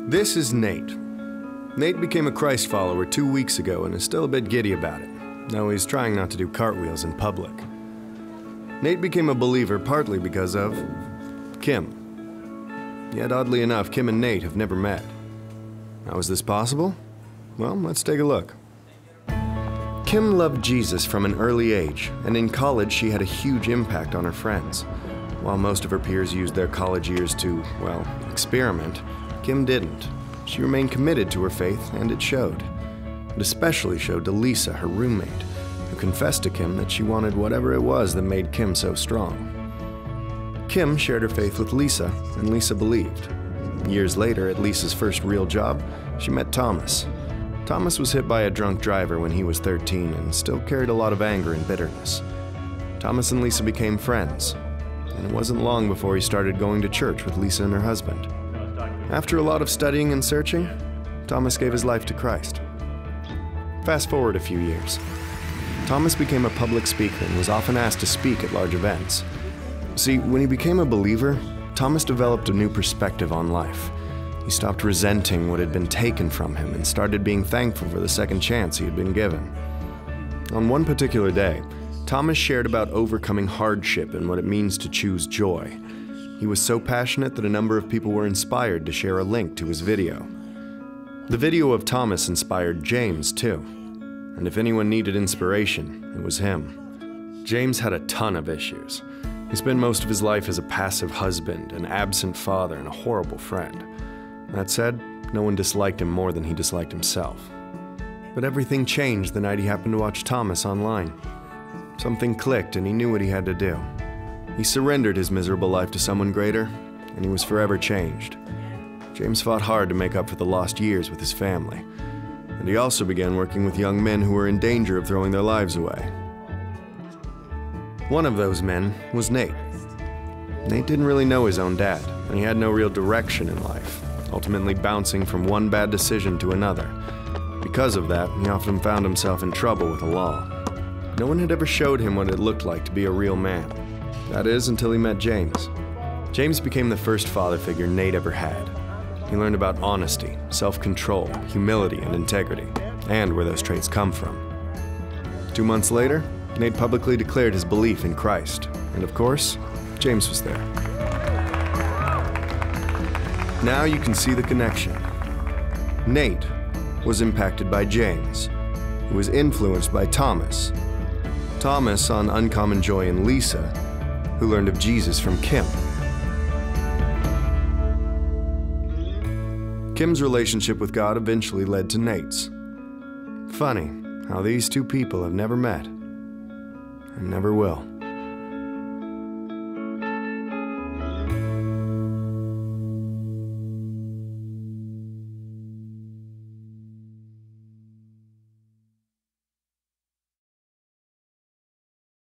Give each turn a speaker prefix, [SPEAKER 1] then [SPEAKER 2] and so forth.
[SPEAKER 1] This is Nate. Nate became a Christ follower 2 weeks ago and is still a bit giddy about it, though he's trying not to do cartwheels in public. Nate became a believer partly because of Kim. Yet oddly enough, Kim and Nate have never met. How is this possible? Well, let's take a look. Kim loved Jesus from an early age, and in college she had a huge impact on her friends. While most of her peers used their college years to, well, experiment, Kim didn't. She remained committed to her faith, and it showed. It especially showed to Lisa, her roommate, who confessed to Kim that she wanted whatever it was that made Kim so strong. Kim shared her faith with Lisa, and Lisa believed. Years later, at Lisa's first real job, she met Thomas. Thomas was hit by a drunk driver when he was 13 and still carried a lot of anger and bitterness. Thomas and Lisa became friends, and it wasn't long before he started going to church with Lisa and her husband. After a lot of studying and searching, Thomas gave his life to Christ. Fast forward a few years. Thomas became a public speaker and was often asked to speak at large events. See, when he became a believer, Thomas developed a new perspective on life. He stopped resenting what had been taken from him and started being thankful for the second chance he had been given. On one particular day, Thomas shared about overcoming hardship and what it means to choose joy. He was so passionate that a number of people were inspired to share a link to his video. The video of Thomas inspired James, too. And if anyone needed inspiration, it was him. James had a ton of issues. He spent most of his life as a passive husband, an absent father, and a horrible friend. That said, no one disliked him more than he disliked himself. But everything changed the night he happened to watch Thomas online. Something clicked and he knew what he had to do. He surrendered his miserable life to someone greater, and he was forever changed. James fought hard to make up for the lost years with his family, and he also began working with young men who were in danger of throwing their lives away. One of those men was Nate. Nate didn't really know his own dad, and he had no real direction in life, ultimately bouncing from one bad decision to another. Because of that, he often found himself in trouble with the law. No one had ever showed him what it looked like to be a real man. That is, until he met James. James became the first father figure Nate ever had. He learned about honesty, self-control, humility, and integrity, and where those traits come from. 2 months later, Nate publicly declared his belief in Christ, and of course, James was there. Now you can see the connection. Nate was impacted by James, who was influenced by Thomas. Thomas on uncommon joy in Lisa, who learned of Jesus from Kim. Kim's relationship with God eventually led to Nate's. Funny how these two people have never met and never will.